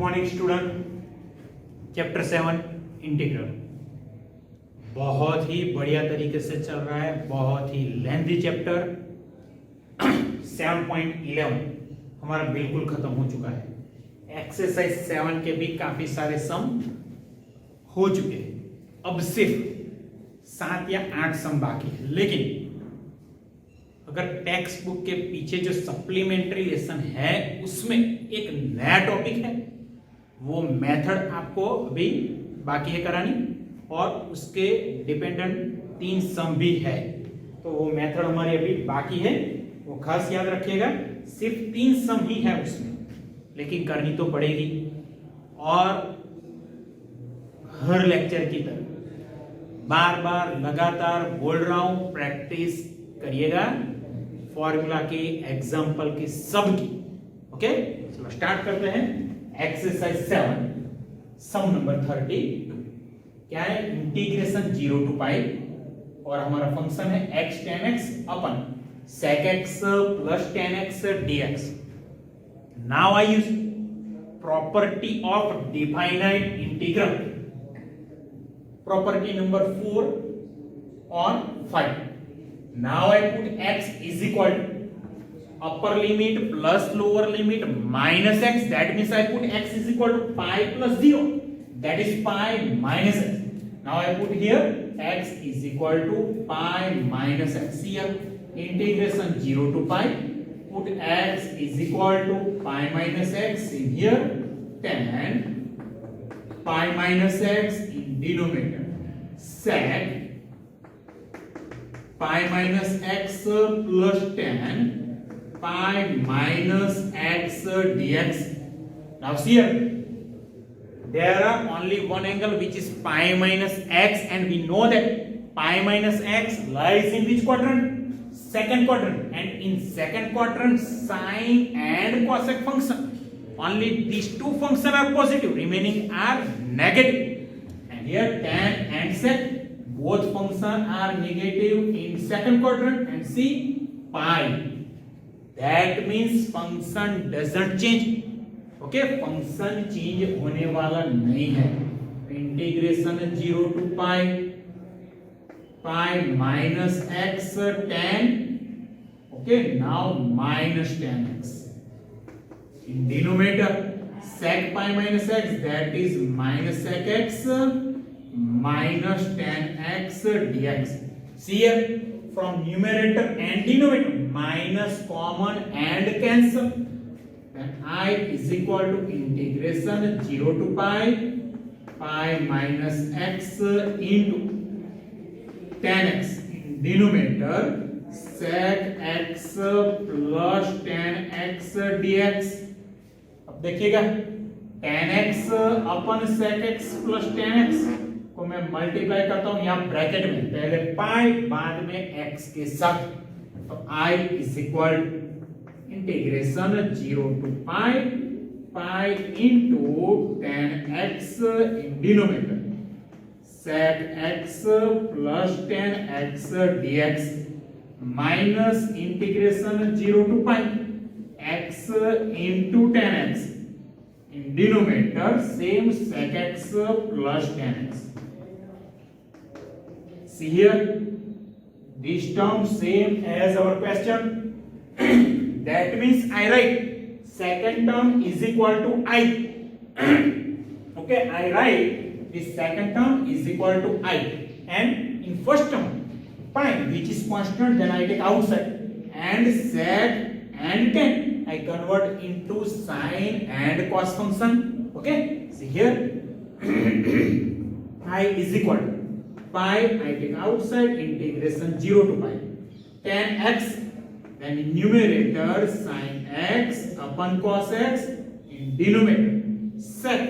Morning student. Chapter 7 integral बहुत ही बढ़िया तरीके से चल रहा है, बहुत ही लेंथी चैप्टर। 7.11 हमारा बिल्कुल खत्म हो चुका है। एक्सरसाइज 7 के भी काफी सारे सम हो चुके हैं, अब सिर्फ 7 या 8 सम बाकी है। लेकिन अगर टेक्स्ट बुक के पीछे जो सप्लीमेंट्री लेसन है उसमें एक नया टॉपिक है, वो मेथड आपको अभी बाकी है करानी, और उसके डिपेंडेंट 3 सम भी है। तो वो मेथड हमारी अभी बाकी है, वो खास याद रखिएगा। सिर्फ 3 सम ही है उसमें, लेकिन करनी तो पड़ेगी। और हर लेक्चर की तरह बार बार लगातार बोल रहा हूं, प्रैक्टिस करिएगा फॉर्मूला की, एग्जाम्पल की, सब की। ओके, चलो स्टार्ट करते हैं। एक्सरसाइज 7 सम नंबर 30 क्या है? इंटीग्रेशन 0 to पाई, और हमारा फंक्शन है x tan x upon sec x plus tan x dx। Now I use property of definite integral, property number 4 on 5। Now I put x is equal to upper limit plus lower limit minus x, that means I put x is equal to pi plus 0, that is pi minus x। Now I put here x is equal to pi minus x here, integration 0 to pi, put x is equal to pi minus x in here, tan pi minus x in denominator, sec pi minus x plus tan pi minus x dx। Now see here, there are only one angle which is pi minus x, and we know that pi minus x lies in which quadrant? Second quadrant, and in second quadrant sine and cosec function, only these two functions are positive, remaining are negative। And here tan and sec, both functions are negative in second quadrant, and see pi, that means function doesn't change। Okay, function change होने वाला नहीं है। Integration 0 to pi, pi minus x tan, okay, now minus tan x in denominator, sec pi minus x, that is minus sec x minus tan x dx। See here, from numerator and denominator minus common and cancel, then I is equal to integration 0 to pi, pi minus x into tan x in denominator, sec x plus tan x dx। अब देखिएगा, tan x अपन sec x plus tan x को मैं multiply करता हूं यहां bracket में, पहले पाई बाद में x के साथ। तो I is equal to integration 0 to pi, pi into tan x in denominator, sec x plus tan x dx, minus integration 0 to pi, x into tan x in denominator, same sec x plus tan x। See here, this term same as our question। That means I write second term is equal to I। Okay, I write this second term is equal to I, and in first term pi which is constant, then I take outside, and sec and tan I convert into sine and cos function। Okay, see here, I is equal to pi, I take outside, integration 0 to pi, tan x, then in numerator sin x upon cos x, in denominator sec,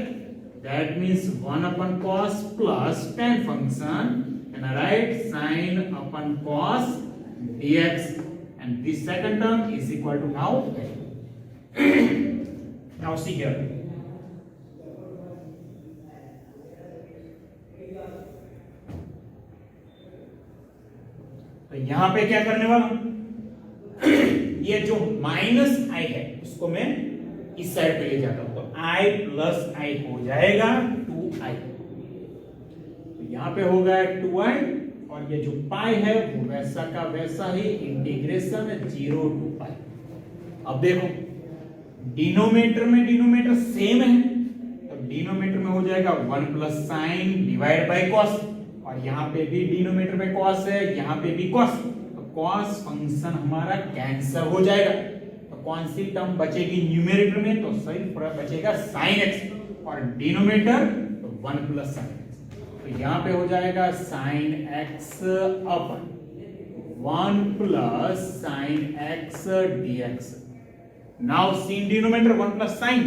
that means 1 upon cos plus tan function, and I write sin upon cos dx, and this second term is equal to now now see here, तो यहां पे क्या करने वाला हूं, ये जो minus आई है उसको मैं इस साइड पे ले जाता हूं। तो i प्लस आई हो जाएगा 2i। तो यहाँ पे हो गया 2i और ये जो पाई है वो वैसा का वैसा ही इंटीग्रेशन 0 to पाई। अब देखो डिनोमिनेटर में डिनोमिनेटर सेम है तो डिनोमिनेटर में हो जाएगा 1 plus sign divide by cos और यहाँ पे भी डिनोमिनेटर में कॉस है यहाँ पे भी कॉस, तो कॉस फंक्शन हमारा कैंसिल हो जाएगा। तो कौन सी टर्म बचेगी न्यूमरेटर में, तो सिर्फ बचेगा sin x और डिनोमिनेटर तो 1 प्लस sin x। तो यहाँ पे हो जाएगा sin x upon 1 plus sin x dx। Now sin denominator 1 plus sin,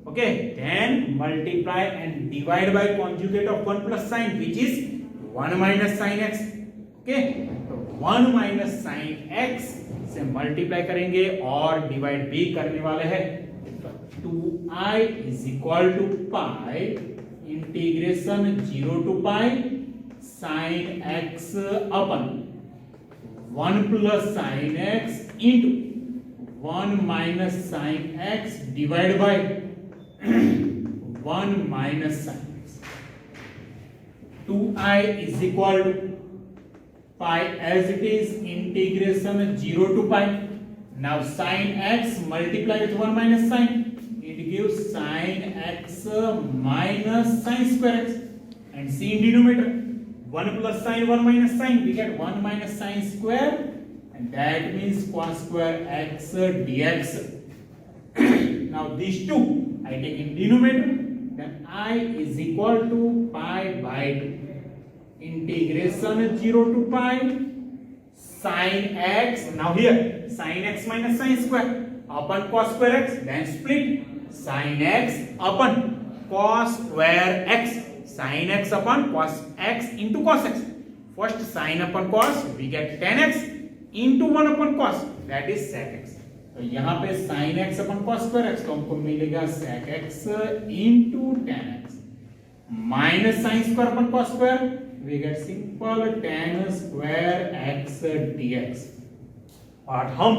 okay, then multiply and divide by conjugate of 1 plus sin which is 1 minus sin x, okay, तो 1 minus sin x से multiply करेंगे और divide भी करने वाले हैं। 2i is equal to pi integration 0 to pi sin x upon 1 plus sin x into 1 minus sin x divided by 1 minus sin x। 2i is equal to pi as it is integration 0 to pi। Now sin x multiply with 1 minus sin, it gives sin x minus sin square x and c in denominator 1 plus sin 1 minus sin, we get 1 minus sin square and that means cos square x dx। Now these two I take in denominator, then I is equal to pi by 2 integration 0 to pi sin x, now here sin x minus sin square upon cos square x, then split sin x upon cos square x, sin x upon cos x into cos x। First sin upon cos we get tan x into 1 upon cos that is sec x। तो यहाँ पे sin x upon cos square x तो हमको मिलेगा sec x into tan x minus sin square upon cos square we get simple tan square x dx। और हम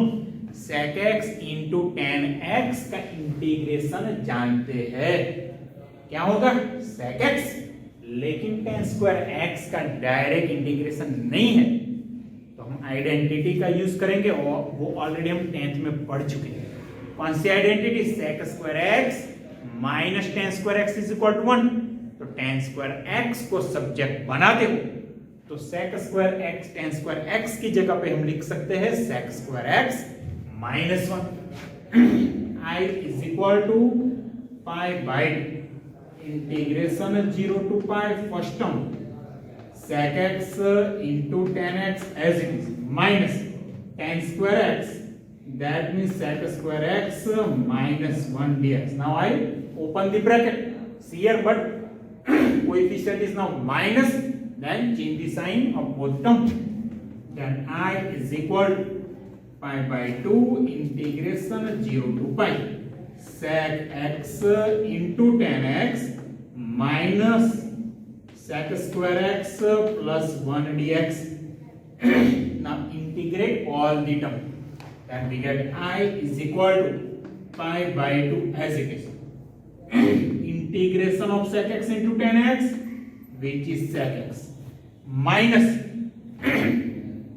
sec x into tan x का integration जानते हैं, क्या होगा sec x, लेकिन tan square x का डायरेक्ट इंटीग्रेशन नहीं है तो हम आइडेंटिटी का यूज करेंगे और वो ऑलरेडी हम 10th में पढ़ चुके हैं। कौन सी identity, sec square x minus tan square x is equal to 1। तो tan स्क्वायर x को सब्जेक्ट बनाते हो तो sec square x tan square x की जगह पे हम लिख सकते हैं sec square x minus 1 i is equal to pi by integration 0 to pi first term sec x into tan x as it is minus tan square x, that means sec square x minus 1 dx। Now I open the bracket, see here but coefficient is now minus, then change the sign of both terms, then I is equal to pi by 2 integration 0 to pi sec x into tan x minus sec square x plus 1 dx। Now integrate all the term, then we get I is equal to pi by 2 as it is integration of sec x into tan x which is sec x minus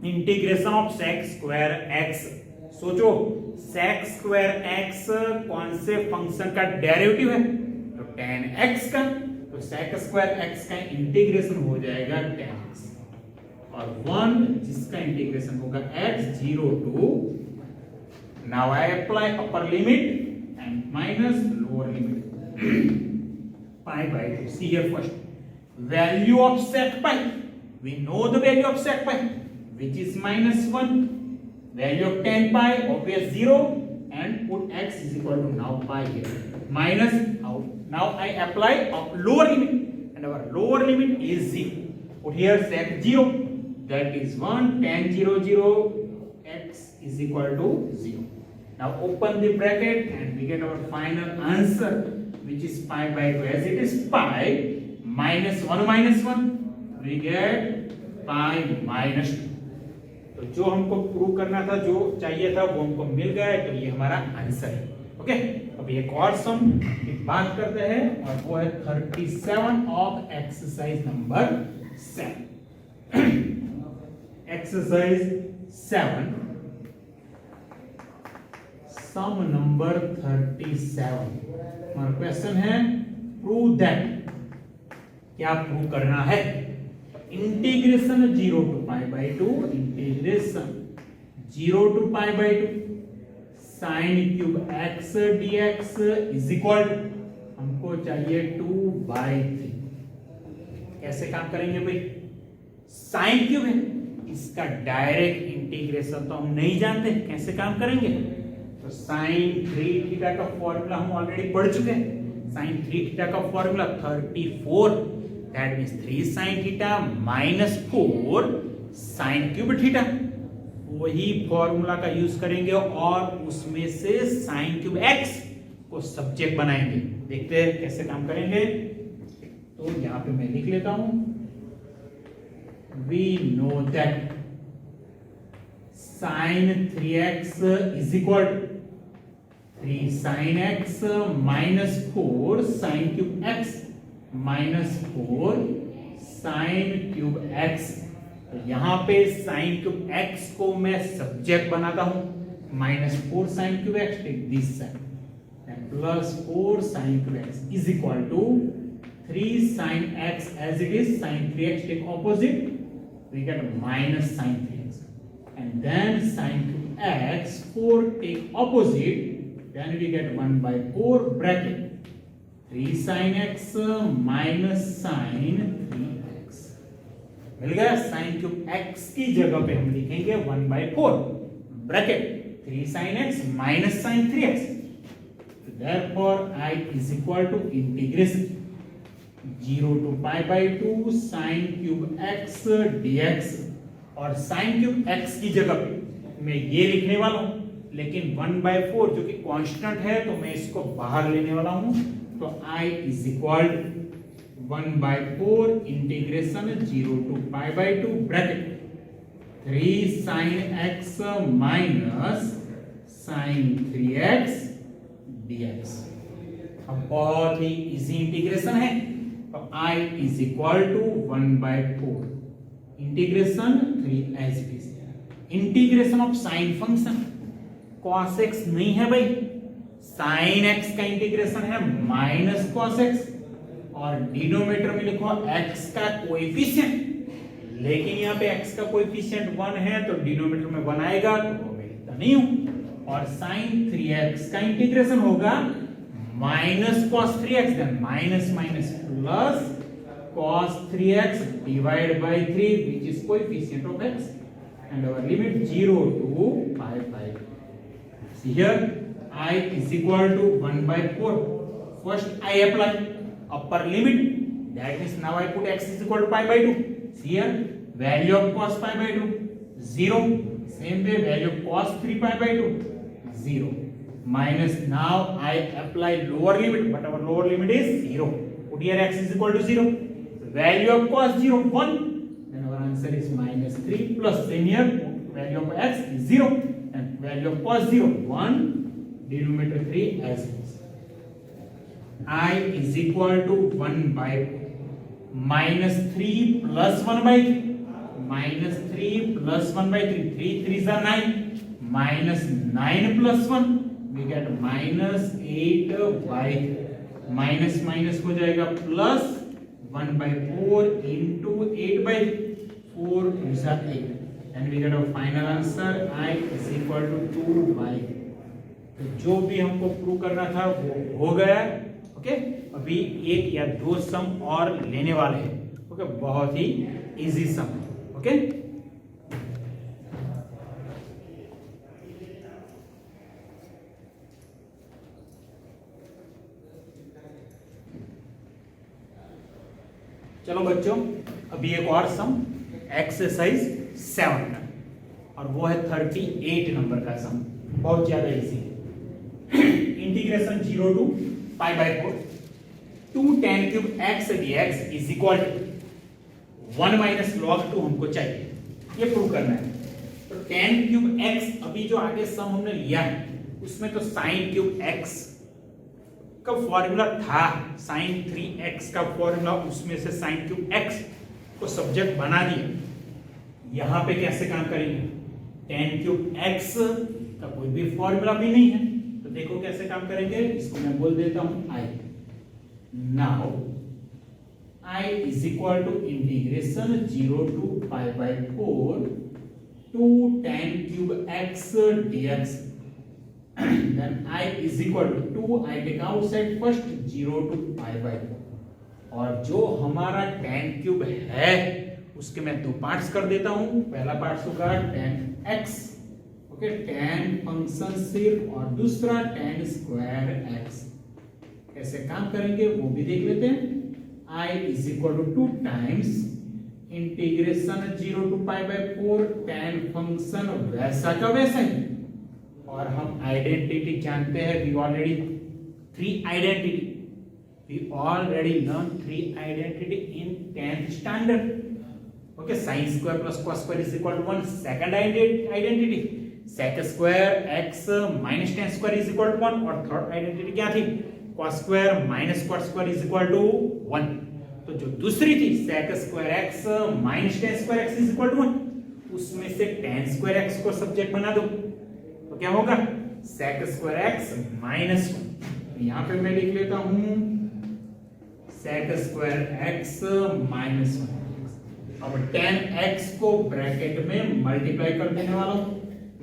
integration of sec square x। सोचो sec square x कौन से function का derivative है, तो tan x का, तो sec square x का integration हो जाएगा tan x और 1 जिसका इंटीग्रेशन होगा x 0 to, now I apply upper limit and minus lower limit pi by 2। see here first value of sec pi, we know the value of sec pi which is minus 1, value of tan pi obvious 0 and put x is equal to now pi here minus out। Now I apply a lower limit and our lower limit is 0, put here sec 0 that is 1 tan 0 0 x is equal to 0। Now open the bracket and we get our final answer which is pi by 2 as it is pi minus 1 we get pi minus 2। तो जो हमको prove करना था, जो चाहिए था वो हमको मिल गया है, तो ये हमारा आंसर है। ओके, अब एक और सम की बात करते हैं और वो है 37 of exercise number 7। Exercise 7 sum number 37। हमारा क्वेश्चन है प्रूव दैट, क्या प्रूव करना है? Integration 0 to pi by 2, integration 0 to pi by 2 sine cube x dx is equal, हमको चाहिए 2/3। कैसे काम करेंगे भाई? साइन क्यूब है, इसका डायरेक्ट इंटीग्रेशन तो हम नहीं जानते, कैसे काम करेंगे? तो साइन 3 थीटा का फॉर्मूला हम ऑलरेडी पढ़ चुके हैं। साइन 3 थीटा का formula 34, that means 3 sin theta minus 4 sin cube theta. वही फॉर्मूला का यूज करेंगे और उसमें से sin क्यूब x को सब्जेक्ट बनाएंगे। देखते हैं कैसे काम करेंगे। तो यहां पे मैं लिख लेता हूं, we know that sin 3x is equal to 3 sin x minus 4 sin cube x minus 4 sin cube x। तो यहां पे sin cube x को मैं सब्जेक्ट बनाता हूं, minus 4 sin cube x take this side and plus 4 sin cube x is equal to 3 sin x as it is, sin 3x take opposite, we get minus sin 3x, and then sin cube x 4 take opposite, then we get 1/4 bracket 3 sin x minus sin 3x। मिल गया। sin cube x की जगह पे हम लिखेंगे 1/4 bracket 3 sin x minus sin 3x। therefore I is equal to integration 0 to pi by 2 sin cube x dx, और sin cube x की जगह पे मैं ये लिखने वाला हूं, लेकिन 1/4 जो कि कांस्टेंट है तो मैं इसको बाहर लेने वाला हूं। तो I is equal to 1/4 integration 0 to pi by 2 bracket 3 sin x minus sin 3x dx। अब बहुत ही इजी इंटीग्रेशन है। तो I is equal to 1/4 integration 3 as it is। Integration of sine function cos x नहीं है भाई, sin x का integration है minus cos x, और डिनोमिनेटर में लिखो x का कोएफिशिएंट, लेकिन यहाँ पे x का कोएफिशिएंट 1 है तो डिनोमिनेटर में 1 आएगा, तो वो मैं लिखता नहीं हूं। और sin 3x का इंटीग्रेशन होगा minus cos 3x, then minus minus plus cos 3x divide by 3 which is coefficient of x, and our limit 0 to pi by 2। See here I is equal to 1/4. First I apply upper limit, that means now I put x is equal to pi by 2. See here value of cos pi by 2 0, same way value of cos 3 pi by 2 0, minus now I apply lower limit, but our lower limit is 0. Put here x is equal to 0, value of cos 0 1, then our answer is minus 3, plus same here value of x is 0 and value of cos 0 1, denominator 3 as it is। I is equal to 1/4 minus 3 plus 1/3, minus 3 plus 1/3, 3 3s are 9, minus 9 plus 1 we get minus 8/3, minus minus हो जाएगा plus 1/4 into 8/4 is 8, and we get a final answer I is equal to 2/8। तो जो भी हमको prove करना था वो हो गया। ओके, अभी एक या दो सम और लेने वाले हैं। ओके, बहुत ही इजी सम। ओके, चलो बच्चों, अभी एक और सम एक्सरसाइज 7 का, और वो है 38 नंबर का सम। बहुत ज्यादा easy. Integration 0 to pi by 4 2 tan cube x dx is equal to 1 minus log 2 हमको चाहिए, ये प्रूव करना है। तो tan cube x, अभी जो आगे सम हमने लिया है उसमें तो sin cube x का फॉर्मूला था sin 3x का फॉर्मूला, उसमें से sin क्यूब x को सब्जेक्ट बना दिया। यहाँ पे कैसे काम करेंगे? tan क्यूब x का कोई भी फॉर्मूला भी नहीं है, तो देखो कैसे काम करेंगे। इसको मैं बोल देता हूं I। Now I is equal to integration 0 to pi by 4 to tan cube x dx। then I is equal to 2, I take outside first 0 to pi by 4, और जो हमारा tan क्यूब है उसके मैं दो पार्ट्स कर देता हूं। पहला पार्ट होगा tan x, okay, tan function सिर्फ, और दूसरा tan स्क्वायर x। कैसे काम करेंगे वो भी देख लेते हैं। I is equal to 2 times integration 0 to pi by 4 tan function वैसा का वैसा ही, और हम आइडेंटिटी जानते हैं। we already learn three identity in 10th standard, okay। sin square plus cos square is equal to 1, second identity sec square x minus tan square is equal to 1, और third identity क्या थी? cos square minus cot square is equal to 1। तो जो दूसरी थी sec square x minus tan square x is equal to 1, उसमें से tan square x को सब्जेक्ट बना दो, तो क्या होगा? sec square x minus 1। यहाँ पे मैं लिख लेता हूं sec square x minus 1। अब tan x को ब्रैकेट में मल्टीप्लाई कर देने वाला हूं।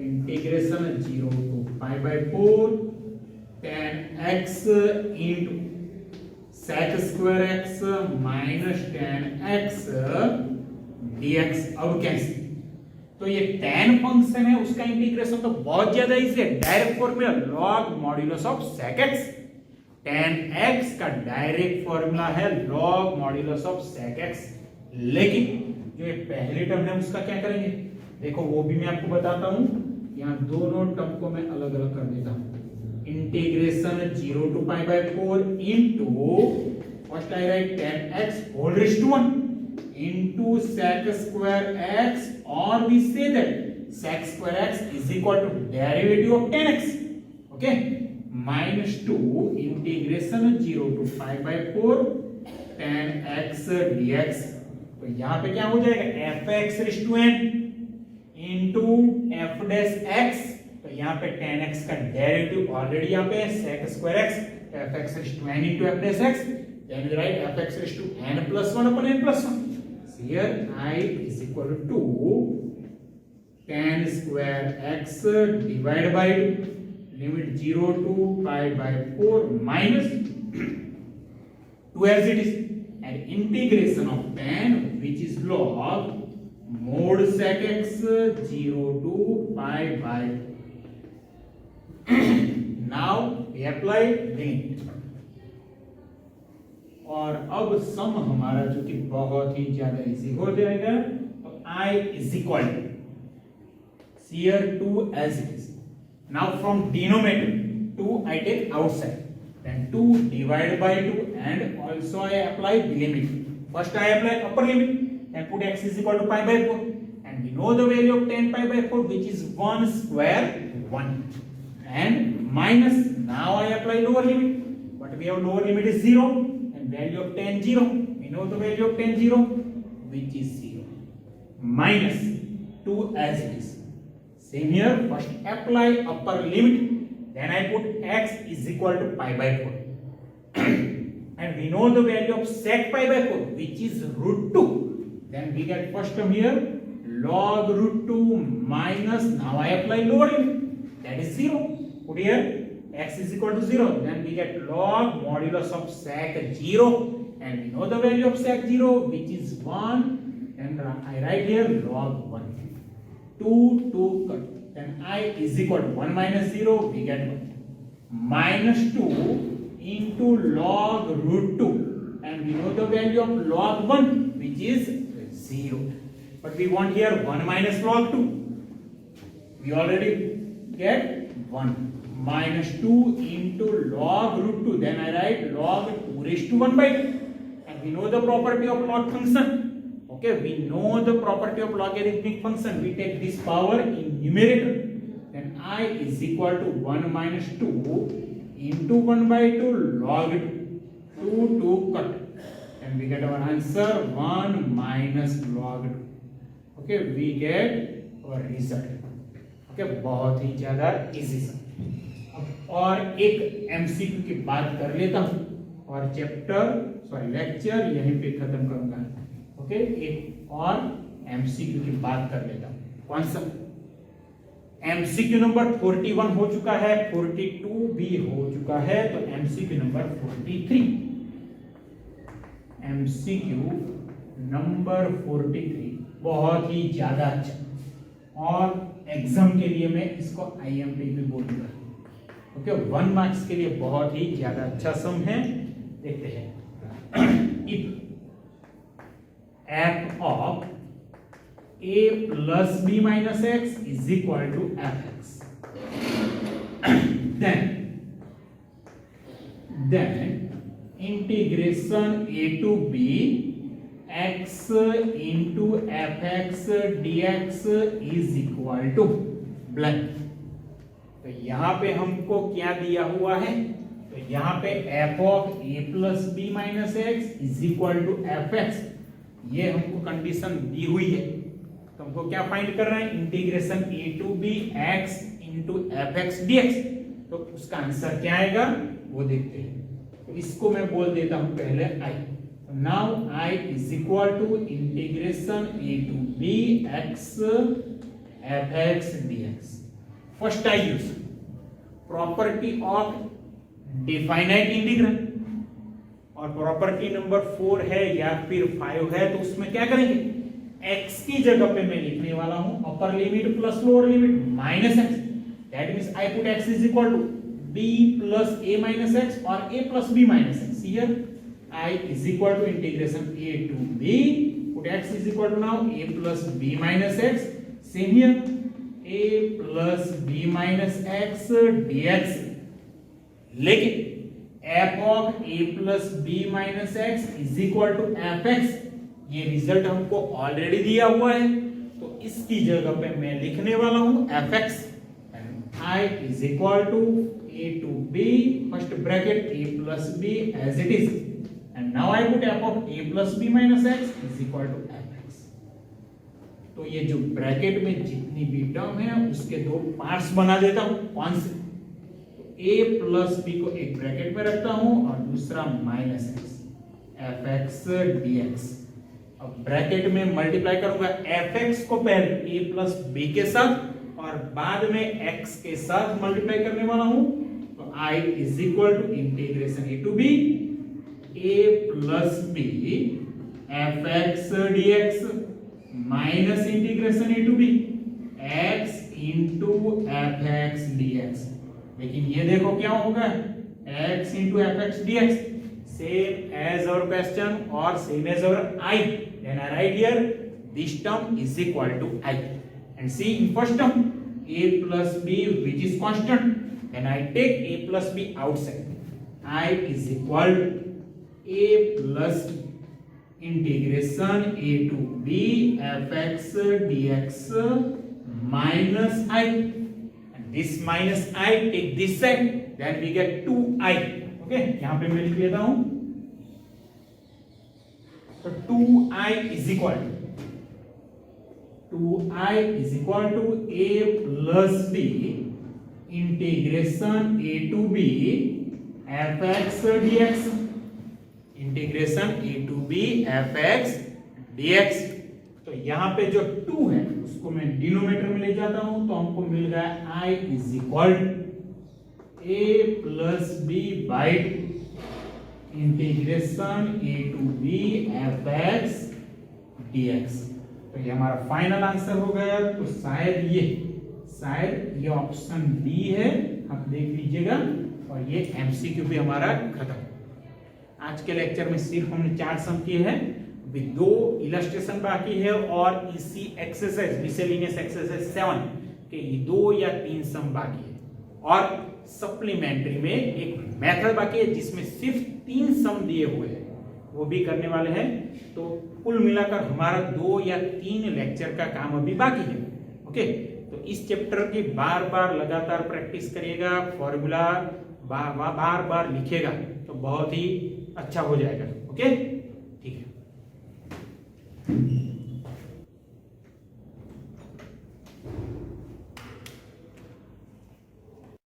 Integration 0 to pi by 4 tan x into sec square x minus tan x dx। अब कैसे? तो ये tan फंक्शन है, उसका इंटीग्रेशन तो बहुत ज्यादा इजी है, direct formula log modulus of sec x। tan x का डायरेक्ट फॉर्मूला है log modulus of sec x, लेकिन जो ये पहली टर्म है उसका क्या करेंगे? देखो वो भी मैं आपको बताता हूं। यहाँ दोनों टर्म को मैं अलग अलग कर देता हूं। Integration 0 to pi by 4 into first I write tan x whole raised to 1 into sec square x, or we say that sec square x is equal to derivative of tan x, okay, minus 2 integration 0 to pi by 4 tan x dx। तो यहाँ पे क्या हो जाएगा? fx raised to n into f dash x। तो यहाँ पे tan x का डेरिवेटिव ऑलरेडी यहाँ पे है sec square x, fx raised to n into f dash x, then we write fx raised to n plus 1 upon n plus 1। Here I is equal to tan square x divided by limit 0 to pi by 4 minus 2 as it is, and integration of tan which is log mod sec x 0 to pi by 4। now we apply limit, और अब सम हमारा जो कि बहुत ही ज्यादा easy हो जाएगा। तो I is equal to here 2 as it is। now from denominator 2 I take outside, then 2 divided by 2, and also I apply the limit। first I apply upper limit, then put x is equal to pi by 4, and we know the value of tan pi by 4 which is 1 square 1, and minus, now I apply lower limit, but we have lower limit is 0, value of tan 0, we know the value of tan 0 which is 0, minus 2 as it is। same here, first apply upper limit, then I put x is equal to pi by 4 and we know the value of sec pi by 4 which is root 2, then we get first term here log root 2 minus, now I apply lower limit, that is 0, put here x is equal to 0, then we get log modulus of sec 0, and we know the value of sec 0 which is 1, and I write here log 1, 2 cut, then I is equal to 1 minus 0, we get 1, minus 2 into log root 2, and we know the value of log 1 which is 0, but we want here 1 minus log 2, we already get 1, minus 2 into log root 2, then I write log 2 raised to 1 by 2, and we know the property of log function, okay, we know the property of logarithmic function, we take this power in numerator, then I is equal to 1 minus 2 into 1/2 log 2 to cut, and we get our answer 1 minus log 2. Okay, we get our result. Okay, बहुत ही ज्यादा easy सा। और एक MCQ की बात कर लेता हूं और लेक्चर यहीं पे खत्म करूंगा। ओके, एक और एमसीक्यू की बात कर लेता हूं। कौन सा? एमसीक्यू नंबर 41 हो चुका है, 42 भी हो चुका है, तो एमसीक्यू नंबर 43। एमसीक्यू नंबर 43 बहुत ही ज्यादा अच्छा, और एग्जाम के लिए मैं इसको आईएमपी भी बोलूंगा। ओके, 1 मार्क्स के लिए बहुत ही ज्यादा अच्छा सम है। देखते हैं। If f of a plus b minus x is equal to fx, then integration a to b x into fx dx is equal to blank। तो यहां पे हमको क्या दिया हुआ है? तो यहां पे f of a plus b minus x is equal to fx, ये हमको कंडीशन दी हुई है। तो हमको क्या फाइंड करना है? Integration a to b x into fx dx। तो उसका आंसर क्या आएगा वो देखते हैं। तो इसको मैं बोल देता हूं पहले i। Now i is equal to integration a to b x fx dx। First I use property of definite integral, और प्रॉपर्टी नंबर 4 है या फिर 5 है, तो उसमें क्या करेंगे? x की जगह पे मैं लिखने वाला हूं upper limit plus lower limit minus x। That means I put x is equal to b plus a minus x और a plus b minus x। Here I is equal to integration a to b, put x is equal to now a plus b minus x, same here a plus b minus x dx। लेकिन f of a plus b minus x is equal to fx, ये result हमको already दिया हुआ है, तो इसकी जगह पे मैं लिखने वाला हूं fx, and I is equal to a to b, first bracket a plus b as it is, and now I put f of a plus b minus x is equal to fx। तो ये जो bracket में जितनी भी term है उसके दो parts बना देता हूं। कौन से? a प्लस b को एक ब्रैकेट में रखता हूं और दूसरा माइनस x, fx dx। अब ब्रैकेट में मल्टीप्लाई करूंगा fx को पहले a प्लस b के साथ और बाद में x के साथ मल्टीप्लाई करने वाला हूं। तो I is equal to integration a to b a plus b fx dx minus integration a to b x into fx dx। लेकिन ये देखो क्या होगा, x into fx dx same as our question or same as our I, then I write here this term is equal to I, and see in first term a plus b which is constant, then I take a plus b outside, I is equal to a plus integration a to b fx dx minus I, and this minus I take this side, then we get 2i। Okay, यहां पे मैं लिख लेता हूं, तो 2i is equal to a plus b integration a to b fx dx, integration a to b fx dx। तो यहां पे जो 2 है उसको मैं डिनोमिनेटर में ले जाता हूं, तो हमको मिल गया i is equal a plus b by integration a to b fx dx। तो ये हमारा फाइनल आंसर हो गया। तो शायद ये ऑप्शन डी है, आप देख लीजिएगा, और ये एमसीक्यू भी हमारा खत्म। आज के लेक्चर में सिर्फ हमने 4 सम किए हैं, अभी 2 इलस्ट्रेशन बाकी है, और इसी एक्सरसाइज मिसलेनियस एक्सरसाइज 7 के 2 या 3 सम बाकी है, और सप्लीमेंट्री में एक मेथड बाकी है जिसमें सिर्फ 3 सम दिए हुए हैं, वो भी करने वाले हैं। तो कुल मिलाकर हमारा 2 या 3 लेक्चर का काम अभी बाकी है। ओके, तो इस चैप्टर की बार बार लगातार प्रैक्टिस करिएगा, फॉर्मूला बार बार लिखेगा तो बहुत ही अच्छा हो जाएगा। ओके, ठीक है।